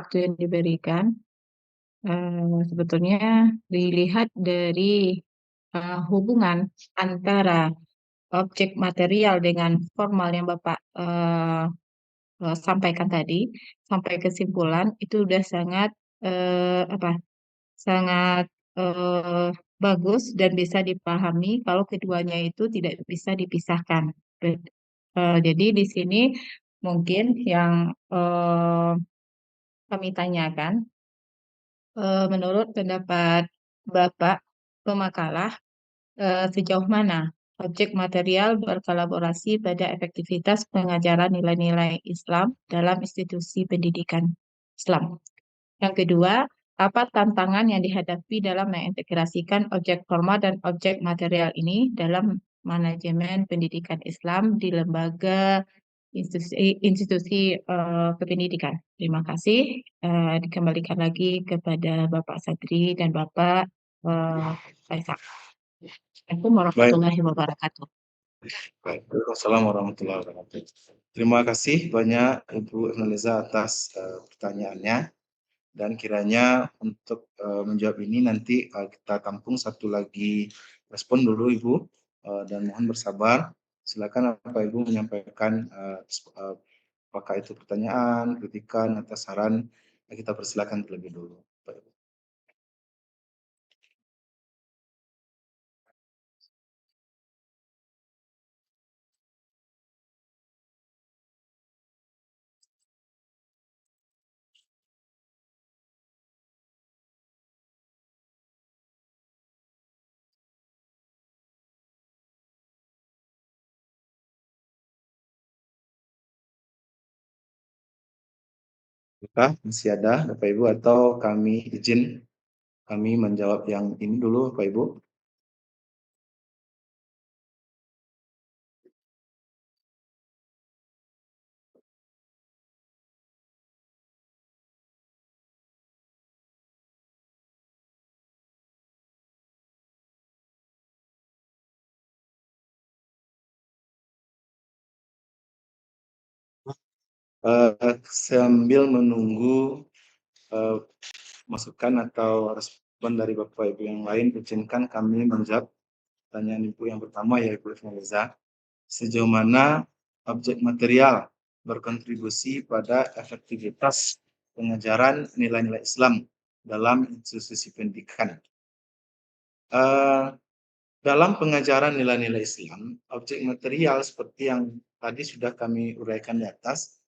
waktu yang diberikan, sebetulnya dilihat dari hubungan antara objek material dengan formal yang Bapak sampaikan tadi, sampai kesimpulan itu udah sangat apa? Sangat eh, bagus dan bisa dipahami kalau keduanya itu tidak bisa dipisahkan. Jadi di sini mungkin yang kami tanyakan, menurut pendapat Bapak pemakalah, sejauh mana objek material berkolaborasi pada efektivitas pengajaran nilai-nilai Islam dalam institusi pendidikan Islam. Yang kedua, apa tantangan yang dihadapi dalam mengintegrasikan objek formal dan objek material ini dalam manajemen pendidikan Islam di lembaga institusi kependidikan. Terima kasih. Dikembalikan lagi kepada Bapak Sadri dan Bapak Faisal. Assalamualaikum Baik, warahmatullahi wabarakatuh. baik. Assalamualaikum warahmatullahi wabarakatuh. Terima kasih banyak Ibu Naliza atas pertanyaannya, dan kiranya untuk menjawab ini nanti kita tampung satu lagi respon dulu Ibu, dan mohon bersabar. Silakan Bapak Ibu menyampaikan apakah itu pertanyaan, kritikan, atau saran, kita persilakan terlebih dulu. Bapak Ibu. Apakah masih ada Bapak Ibu, atau kami menjawab yang ini dulu Bapak Ibu? Sambil menunggu masukan atau respon dari Bapak Ibu yang lain, izinkan kami menjawab pertanyaan Ibu yang pertama, ya Ibu Naliza. Sejauh mana objek material berkontribusi pada efektivitas pengajaran nilai-nilai Islam dalam institusi pendidikan? Dalam pengajaran nilai-nilai Islam, objek material seperti yang tadi sudah kami uraikan di atas,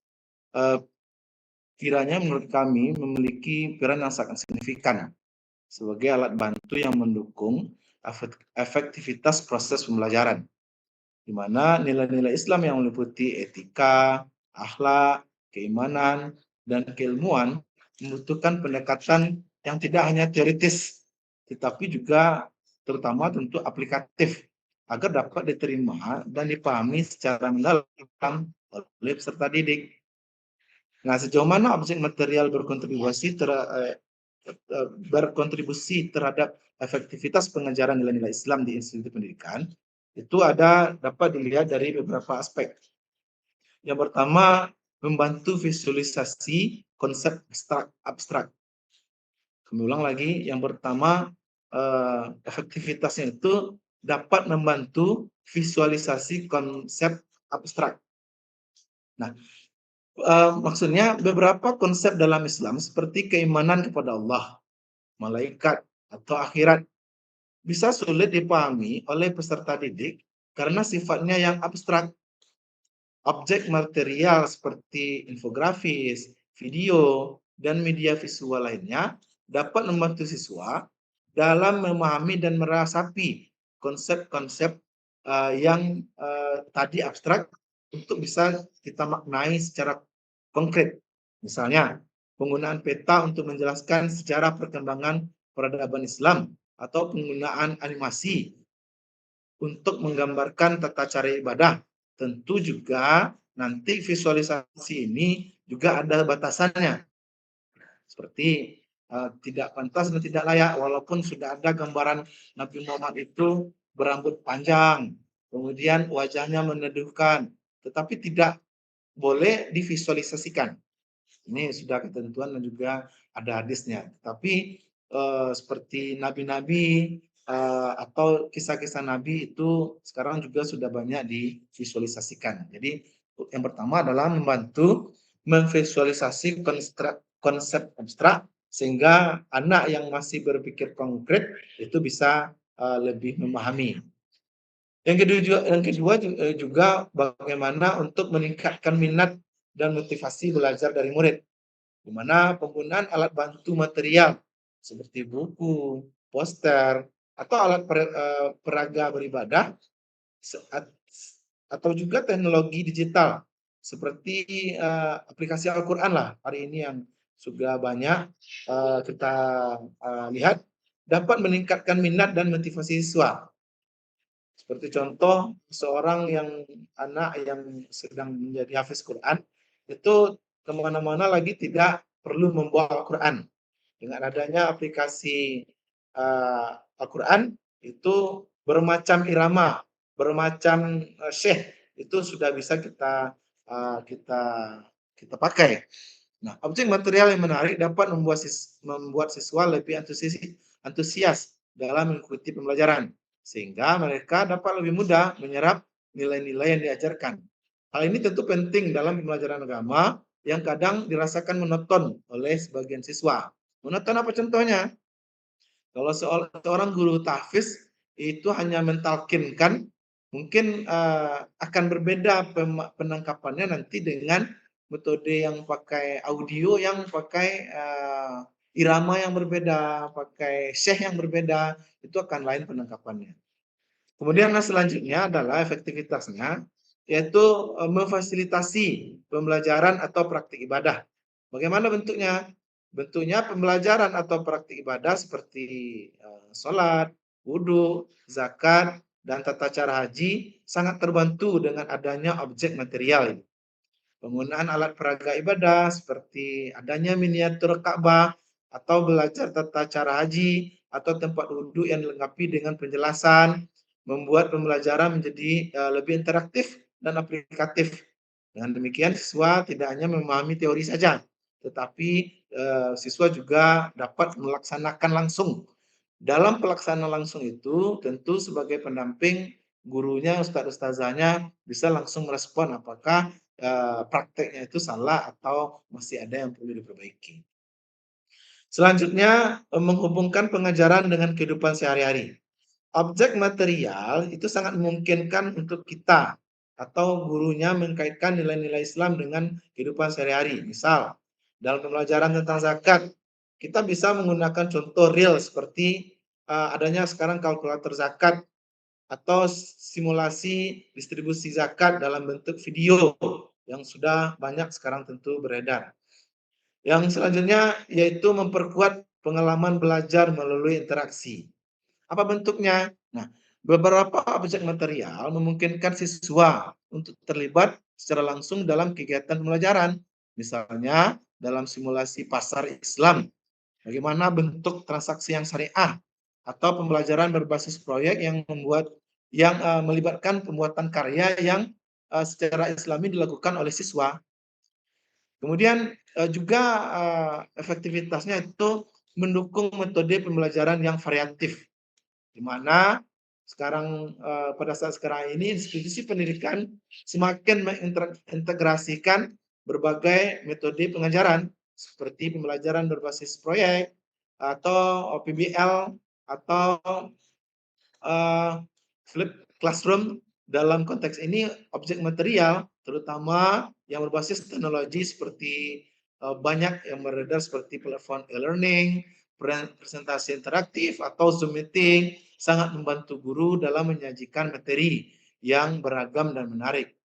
kiranya menurut kami memiliki peran yang sangat signifikan sebagai alat bantu yang mendukung efektivitas proses pembelajaran, di mana nilai-nilai Islam yang meliputi etika, akhlak, keimanan, dan keilmuan membutuhkan pendekatan yang tidak hanya teoritis, tetapi juga terutama tentu aplikatif, agar dapat diterima dan dipahami secara mendalam oleh peserta didik. Nah, sejauh mana objek material berkontribusi terhadap efektivitas pengajaran nilai-nilai Islam di institusi pendidikan, itu dapat dilihat dari beberapa aspek. Yang pertama, membantu visualisasi konsep abstrak. Kami ulang lagi, yang pertama, efektivitasnya itu dapat membantu visualisasi konsep abstrak. Nah, maksudnya beberapa konsep dalam Islam seperti keimanan kepada Allah, malaikat, atau akhirat bisa sulit dipahami oleh peserta didik karena sifatnya yang abstrak. Objek material seperti infografis, video, dan media visual lainnya dapat membantu siswa dalam memahami dan merasapi konsep-konsep yang tadi abstrak untuk bisa kita maknai secara konkret. Misalnya, penggunaan peta untuk menjelaskan sejarah perkembangan peradaban Islam, atau penggunaan animasi untuk menggambarkan tata cara ibadah. Tentu juga nanti visualisasi ini juga ada batasannya. Seperti tidak pantas dan tidak layak, walaupun sudah ada gambaran Nabi Muhammad itu berambut panjang, kemudian wajahnya meneduhkan, tetapi tidak boleh divisualisasikan. Ini sudah ketentuan dan juga ada hadisnya. Tapi seperti nabi-nabi atau kisah-kisah nabi itu sekarang juga sudah banyak divisualisasikan. Jadi yang pertama adalah membantu memvisualisasi konsep abstrak sehingga anak yang masih berpikir konkret itu bisa lebih memahami. Yang kedua juga bagaimana untuk meningkatkan minat dan motivasi belajar dari murid, di mana penggunaan alat bantu material seperti buku, poster, atau alat peraga beribadah atau juga teknologi digital seperti aplikasi Al-Quran lah hari ini yang sudah banyak kita lihat dapat meningkatkan minat dan motivasi siswa. Seperti contoh seorang anak yang sedang menjadi hafiz Quran itu kemana-mana lagi tidak perlu membawa Al-Quran. Dengan adanya aplikasi Al-Quran itu bermacam irama, bermacam syekh itu sudah bisa kita pakai. Nah, objek material yang menarik dapat membuat siswa lebih antusias dalam mengikuti pembelajaran, sehingga mereka dapat lebih mudah menyerap nilai-nilai yang diajarkan. Hal ini tentu penting dalam pembelajaran agama yang kadang dirasakan monoton oleh sebagian siswa. Monoton apa contohnya? Kalau seorang guru tahfiz itu hanya mentalkinkan, mungkin akan berbeda penangkapannya nanti dengan metode yang pakai audio, yang pakai irama yang berbeda, pakai syekh yang berbeda, itu akan lain penangkapannya. Kemudian selanjutnya adalah efektivitasnya, yaitu memfasilitasi pembelajaran atau praktik ibadah. Bagaimana bentuknya? Bentuknya pembelajaran atau praktik ibadah seperti sholat, wudhu, zakat, dan tata cara haji sangat terbantu dengan adanya objek material. Penggunaan alat peraga ibadah seperti adanya miniatur Ka'bah atau belajar tata cara haji atau tempat wudhu yang dilengkapi dengan penjelasan membuat pembelajaran menjadi lebih interaktif dan aplikatif. Dengan demikian siswa tidak hanya memahami teori saja, tetapi siswa juga dapat melaksanakan langsung. Dalam pelaksanaan langsung itu tentu sebagai pendamping gurunya, ustadz-ustazahnya bisa langsung merespon apakah prakteknya itu salah atau masih ada yang perlu diperbaiki. Selanjutnya, menghubungkan pengajaran dengan kehidupan sehari-hari. Objek material itu sangat memungkinkan untuk kita atau gurunya mengkaitkan nilai-nilai Islam dengan kehidupan sehari-hari. Misal, dalam pembelajaran tentang zakat, kita bisa menggunakan contoh real seperti adanya sekarang kalkulator zakat atau simulasi distribusi zakat dalam bentuk video yang sudah banyak sekarang tentu beredar. Yang selanjutnya yaitu memperkuat pengalaman belajar melalui interaksi. Apa bentuknya? Nah, beberapa objek material memungkinkan siswa untuk terlibat secara langsung dalam kegiatan pembelajaran. Misalnya dalam simulasi pasar Islam, bagaimana bentuk transaksi yang syariah, atau pembelajaran berbasis proyek yang melibatkan pembuatan karya yang secara Islami dilakukan oleh siswa. Kemudian juga efektivitasnya itu mendukung metode pembelajaran yang variatif, di mana sekarang pada saat sekarang ini institusi pendidikan semakin mengintegrasikan berbagai metode pengajaran seperti pembelajaran berbasis proyek atau PBL atau flip classroom. Dalam konteks ini objek material terutama yang berbasis teknologi seperti banyak yang beredar seperti platform e-learning, presentasi interaktif atau Zoom meeting sangat membantu guru dalam menyajikan materi yang beragam dan menarik.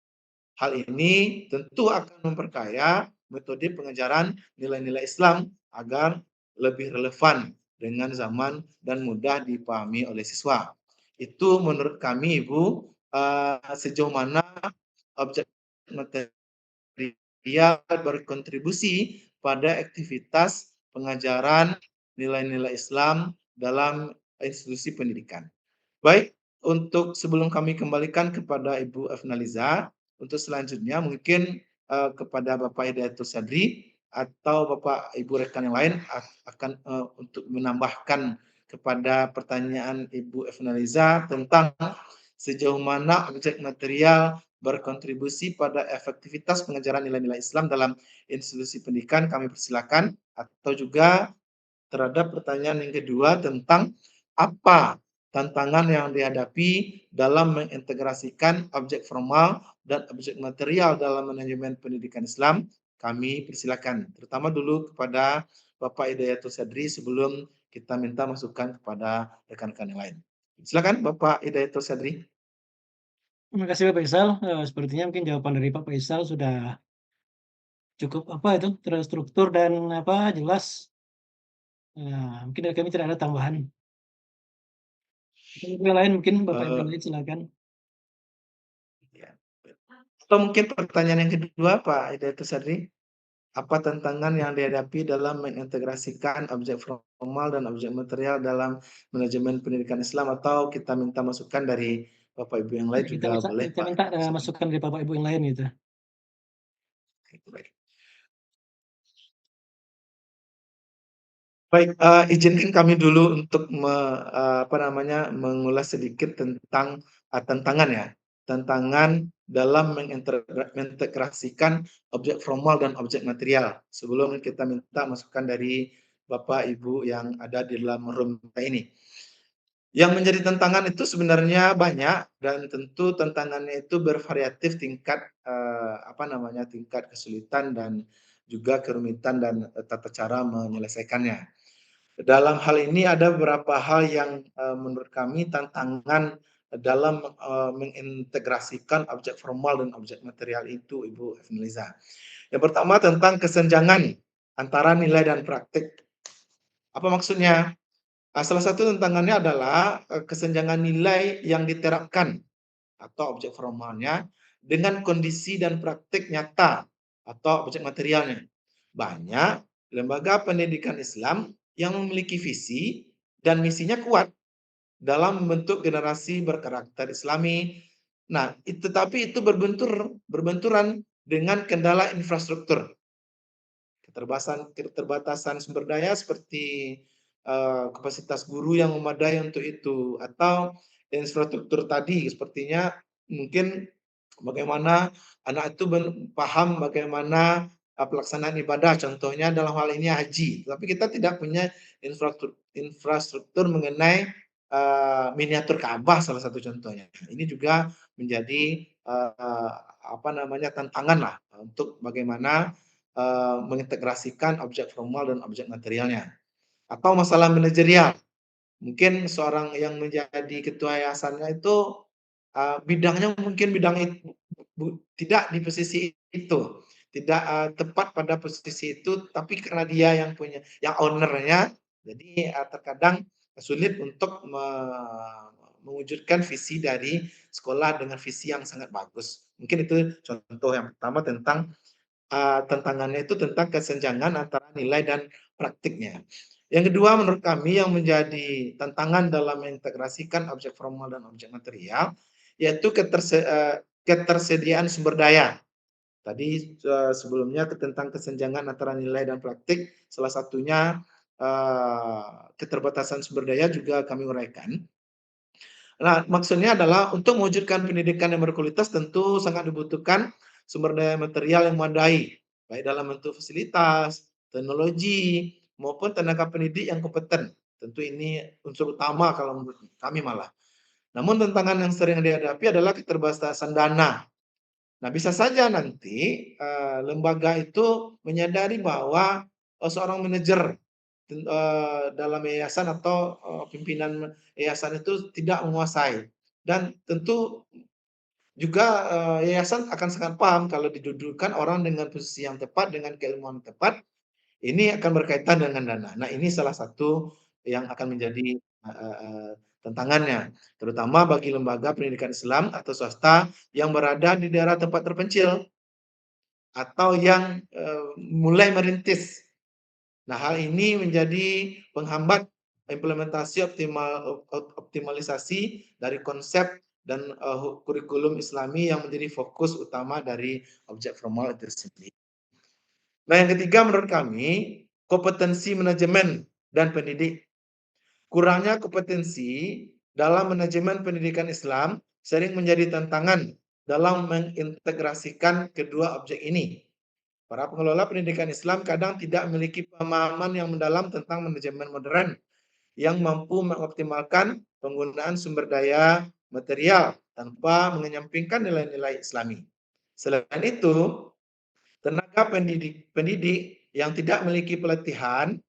Hal ini tentu akan memperkaya metode pengajaran nilai-nilai Islam agar lebih relevan dengan zaman dan mudah dipahami oleh siswa. Itu menurut kami, Ibu, sejauh mana objek material berkontribusi pada aktivitas pengajaran nilai-nilai Islam dalam institusi pendidikan. Baik, untuk sebelum kami kembalikan kepada Ibu Efnaliza, untuk selanjutnya mungkin kepada Bapak Hidayatul Sadri, atau Bapak Ibu rekan yang lain akan untuk menambahkan kepada pertanyaan Ibu Evnaliza tentang sejauh mana objek material berkontribusi pada efektivitas pengejaran nilai-nilai Islam dalam institusi pendidikan, kami persilakan. Atau juga terhadap pertanyaan yang kedua tentang apa tantangan yang dihadapi dalam mengintegrasikan objek formal dan objek material dalam manajemen pendidikan Islam, kami persilakan. Terutama dulu kepada Bapak Hidayatul Sadri sebelum kita minta masukan kepada rekan-rekan yang lain. Silakan Bapak Hidayatul Sadri. Terima kasih Pak Faisal. Sepertinya mungkin jawaban dari Pak Faisal sudah cukup terstruktur dan jelas. Mungkin dari kami tidak ada tambahan. Yang lain mungkin Bapak Ibu yang lain silakan. Ya. Atau mungkin pertanyaan yang kedua Pak Hidayatul Sadri. Apa tantangan yang dihadapi dalam mengintegrasikan objek formal dan objek material dalam manajemen pendidikan Islam, atau kita minta masukan dari Bapak Ibu yang lain juga boleh Kita Pak. minta masukan dari Bapak Ibu yang lain gitu. Baik, izinkan kami dulu untuk mengulas sedikit tentang tantangan ya. Tantangan dalam mengintegrasikan objek formal dan objek material. Sebelum kita minta masukan dari Bapak Ibu yang ada di dalam room ini. Yang menjadi tantangan itu sebenarnya banyak, dan tentu tantangannya itu bervariatif tingkat tingkat kesulitan dan juga kerumitan dan tata cara menyelesaikannya. Dalam hal ini ada beberapa hal yang menurut kami tantangan dalam mengintegrasikan objek formal dan objek material itu, Ibu Evnaliza. Yang pertama tentang kesenjangan antara nilai dan praktik. Apa maksudnya? Salah satu tantangannya adalah kesenjangan nilai yang diterapkan atau objek formalnya dengan kondisi dan praktik nyata atau objek materialnya. Banyak lembaga pendidikan Islam yang memiliki visi dan misinya kuat dalam membentuk generasi berkarakter Islami. Nah, tetapi itu berbenturan dengan kendala infrastruktur, keterbatasan sumber daya seperti kapasitas guru yang memadai untuk itu, atau infrastruktur tadi sepertinya mungkin bagaimana anak itu paham bagaimana pelaksanaan ibadah, contohnya dalam hal ini haji, tapi kita tidak punya infrastruktur mengenai miniatur Ka'bah salah satu contohnya. Ini juga menjadi tantangan lah untuk bagaimana mengintegrasikan objek formal dan objek materialnya. Atau masalah manajerial. Mungkin seorang yang menjadi ketua yayasannya itu bidangnya mungkin tidak di posisi itu, tidak tepat pada posisi itu, tapi karena dia yang punya, yang ownernya, jadi terkadang sulit untuk mewujudkan visi dari sekolah dengan visi yang sangat bagus. Mungkin itu contoh yang pertama tentang tantangannya itu tentang kesenjangan antara nilai dan praktiknya. Yang kedua menurut kami yang menjadi tantangan dalam mengintegrasikan objek formal dan objek material yaitu ketersediaan sumber daya. Tadi sebelumnya tentang kesenjangan antara nilai dan praktik, salah satunya keterbatasan sumber daya juga kami uraikan. Nah, maksudnya adalah untuk mewujudkan pendidikan yang berkualitas tentu sangat dibutuhkan sumber daya material yang memadai, baik dalam bentuk fasilitas, teknologi, maupun tenaga pendidik yang kompeten. Tentu ini unsur utama kalau menurut kami malah. Namun tantangan yang sering dihadapi adalah keterbatasan dana. Nah, bisa saja nanti lembaga itu menyadari bahwa seorang manajer dalam yayasan atau pimpinan yayasan itu tidak menguasai, dan tentu juga yayasan akan sangat paham kalau didudukan orang dengan posisi yang tepat dengan keilmuan tepat, ini akan berkaitan dengan dana. Nah, ini salah satu yang akan menjadi tantangannya, terutama bagi lembaga pendidikan Islam atau swasta yang berada di daerah tempat terpencil atau yang mulai merintis. Nah, hal ini menjadi penghambat implementasi optimalisasi dari konsep dan kurikulum Islami yang menjadi fokus utama dari objek formal itu sendiri. Nah, yang ketiga menurut kami, kompetensi manajemen dan pendidik. Kurangnya kompetensi dalam manajemen pendidikan Islam sering menjadi tantangan dalam mengintegrasikan kedua objek ini. Para pengelola pendidikan Islam kadang tidak memiliki pemahaman yang mendalam tentang manajemen modern yang mampu mengoptimalkan penggunaan sumber daya material tanpa menyampingkan nilai-nilai Islami. Selain itu, tenaga pendidik yang tidak memiliki pelatihan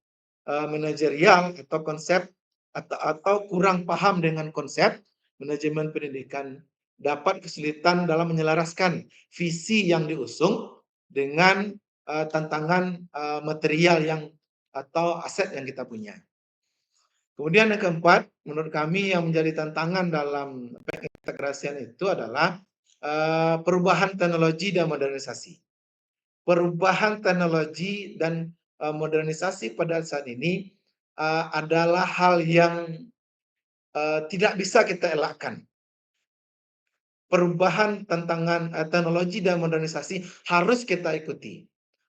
manajerial atau konsep atau kurang paham dengan konsep manajemen pendidikan dapat kesulitan dalam menyelaraskan visi yang diusung dengan tantangan material yang atau aset yang kita punya. Kemudian yang keempat, menurut kami yang menjadi tantangan dalam pengintegrasian itu adalah perubahan teknologi dan modernisasi. Perubahan teknologi dan modernisasi pada saat ini adalah hal yang tidak bisa kita elakkan. Perubahan tantangan teknologi dan modernisasi harus kita ikuti.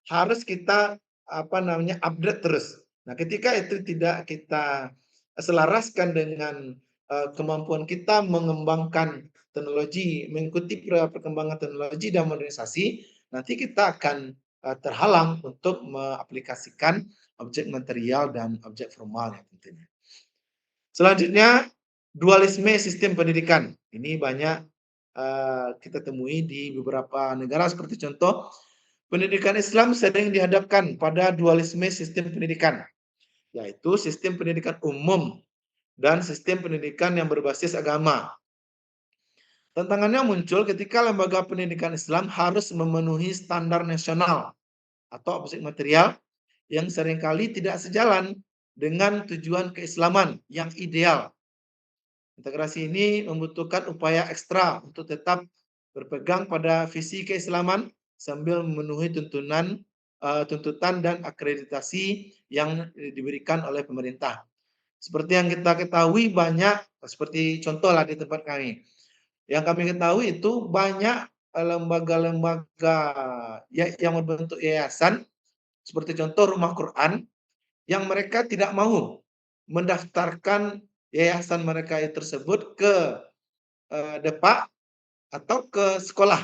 Harus kita update terus. Nah, ketika itu tidak kita selaraskan dengan kemampuan kita mengembangkan teknologi, mengikuti perkembangan teknologi dan modernisasi, nanti kita akan terhalang untuk mengaplikasikan objek material dan objek formal ya tentunya. Selanjutnya, dualisme sistem pendidikan. Ini banyak kita temui di beberapa negara seperti contoh, pendidikan Islam sering dihadapkan pada dualisme sistem pendidikan, yaitu sistem pendidikan umum dan sistem pendidikan yang berbasis agama. Tantangannya muncul ketika lembaga pendidikan Islam harus memenuhi standar nasional atau objek material yang seringkali tidak sejalan dengan tujuan keislaman yang ideal. Integrasi ini membutuhkan upaya ekstra untuk tetap berpegang pada visi keislaman sambil memenuhi tuntutan dan akreditasi yang diberikan oleh pemerintah. Seperti yang kita ketahui banyak, seperti contoh lah di tempat kami. Yang kami ketahui itu banyak lembaga-lembaga yang berbentuk yayasan, seperti contoh Rumah Quran, yang mereka tidak mau mendaftarkan yayasan mereka tersebut ke depak atau ke sekolah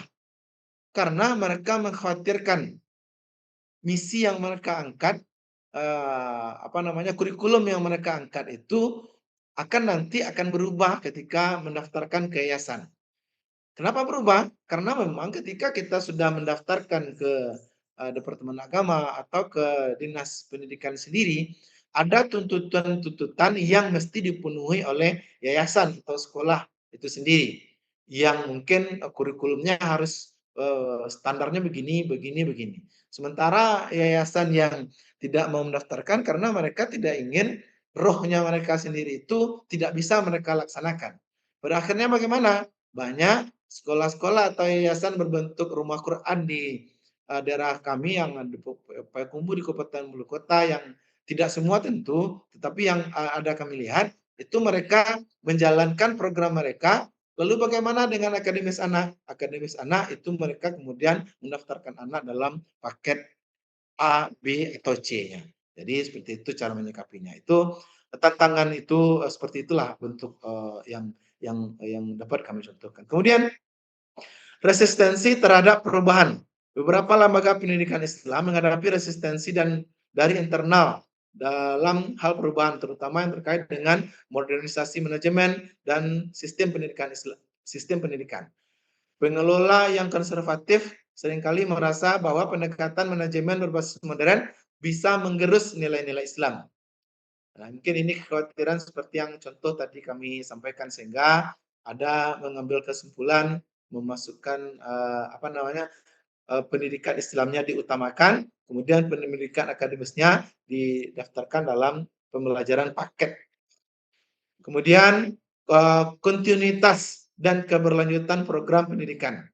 karena mereka mengkhawatirkan misi yang mereka angkat, kurikulum yang mereka angkat itu nanti akan berubah ketika mendaftarkan ke yayasan. Kenapa berubah? Karena memang ketika kita sudah mendaftarkan ke Departemen Agama atau ke Dinas Pendidikan sendiri, ada tuntutan-tuntutan yang mesti dipenuhi oleh yayasan atau sekolah itu sendiri, yang mungkin kurikulumnya harus standarnya begini, begini, begini. Sementara yayasan yang tidak mau mendaftarkan karena mereka tidak ingin rohnya mereka sendiri itu tidak bisa mereka laksanakan. Pada akhirnya bagaimana? Banyak sekolah-sekolah atau yayasan berbentuk rumah Quran di daerah kami yang ada Payakumbuh di Kabupaten Bulu Kota yang tidak semua tentu, tetapi yang ada kami lihat itu mereka menjalankan program mereka. Lalu bagaimana dengan akademis anak? Akademis anak itu mereka kemudian mendaftarkan anak dalam paket A, B, atau C-nya. Jadi seperti itu cara menyikapinya. Itu tantangan itu seperti itulah bentuk yang dapat kami contohkan. Kemudian resistensi terhadap perubahan. Beberapa lembaga pendidikan Islam menghadapi resistensi dari internal dalam hal perubahan, terutama yang terkait dengan modernisasi manajemen dan sistem pendidikan. Pengelola yang konservatif seringkali merasa bahwa pendekatan manajemen berbasis modern bisa menggerus nilai-nilai Islam. Nah, mungkin ini kekhawatiran seperti yang contoh tadi kami sampaikan, sehingga ada mengambil kesimpulan memasukkan pendidikan Islamnya diutamakan, kemudian pendidikan akademisnya didaftarkan dalam pembelajaran paket. Kemudian kontinuitas dan keberlanjutan program pendidikan.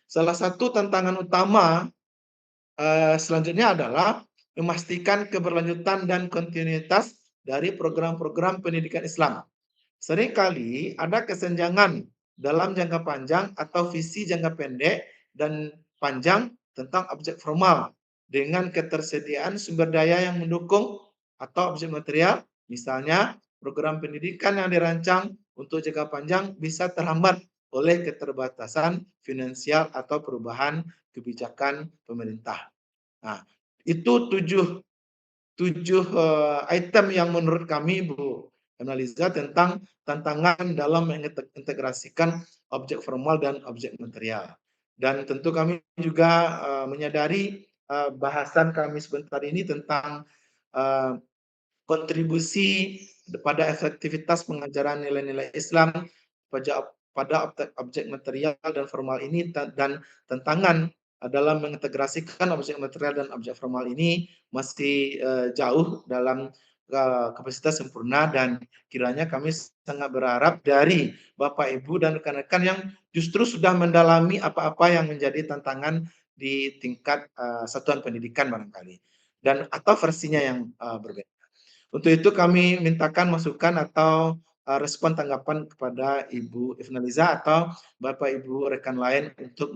Salah satu tantangan utama selanjutnya adalah memastikan keberlanjutan dan kontinuitas dari program-program pendidikan Islam. Seringkali ada kesenjangan dalam jangka panjang atau visi jangka pendek dan panjang tentang objek formal dengan ketersediaan sumber daya yang mendukung atau objek material, misalnya program pendidikan yang dirancang untuk jangka panjang bisa terhambat oleh keterbatasan finansial atau perubahan kebijakan pemerintah. Nah, itu tujuh item yang menurut kami, Bu Analiza, tentang tantangan dalam mengintegrasikan objek formal dan objek material. Dan tentu kami juga menyadari bahasan kami sebentar ini tentang kontribusi pada efektivitas pengajaran nilai-nilai Islam pada objek material dan formal ini, dan tantangan dalam mengintegrasikan objek material dan objek formal ini masih jauh dalam kapasitas sempurna, dan kiranya kami sangat berharap dari Bapak Ibu dan rekan-rekan yang justru sudah mendalami apa-apa yang menjadi tantangan di tingkat satuan pendidikan barangkali, dan atau versinya yang berbeda. Untuk itu kami mintakan masukan atau respon tanggapan kepada Ibu Ifnaliza atau Bapak Ibu rekan lain untuk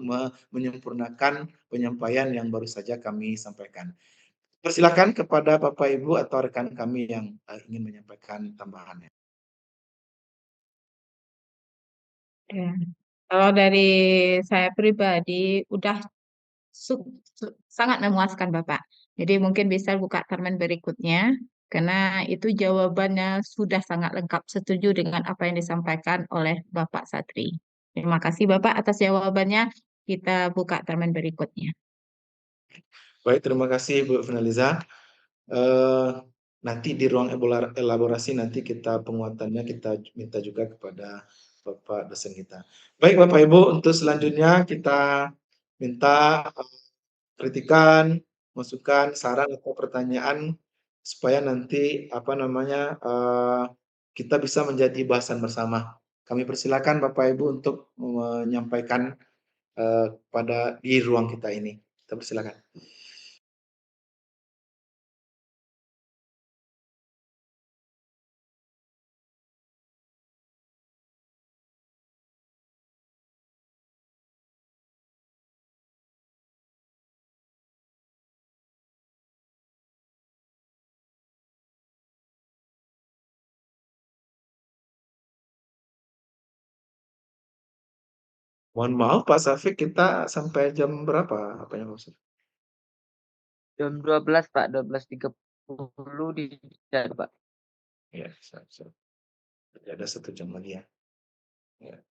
menyempurnakan penyampaian yang baru saja kami sampaikan. Persilakan kepada Bapak Ibu atau rekan kami yang ingin menyampaikan tambahannya. Ya. Kalau dari saya pribadi udah sangat memuaskan Bapak. Jadi mungkin bisa buka termen berikutnya karena itu jawabannya sudah sangat lengkap, setuju dengan apa yang disampaikan oleh Bapak Satri. Terima kasih Bapak atas jawabannya. Kita buka termen berikutnya. Baik, terima kasih Bu Finaliza. Nanti di ruang elaborasi nanti kita penguatannya kita minta juga kepada Bapak dosen kita. Baik Bapak Ibu, untuk selanjutnya kita minta kritikan, masukan, saran atau pertanyaan supaya nanti kita bisa menjadi bahasan bersama. Kami persilakan Bapak Ibu untuk menyampaikan pada di ruang kita ini. Kita persilakan. Mohon maaf Pak Safik, kita sampai jam berapa? Apanya Pak Safik? Jam 12 Pak, 12.30 di chat Pak. Ya, ada 1 jam lagi ya. Ya.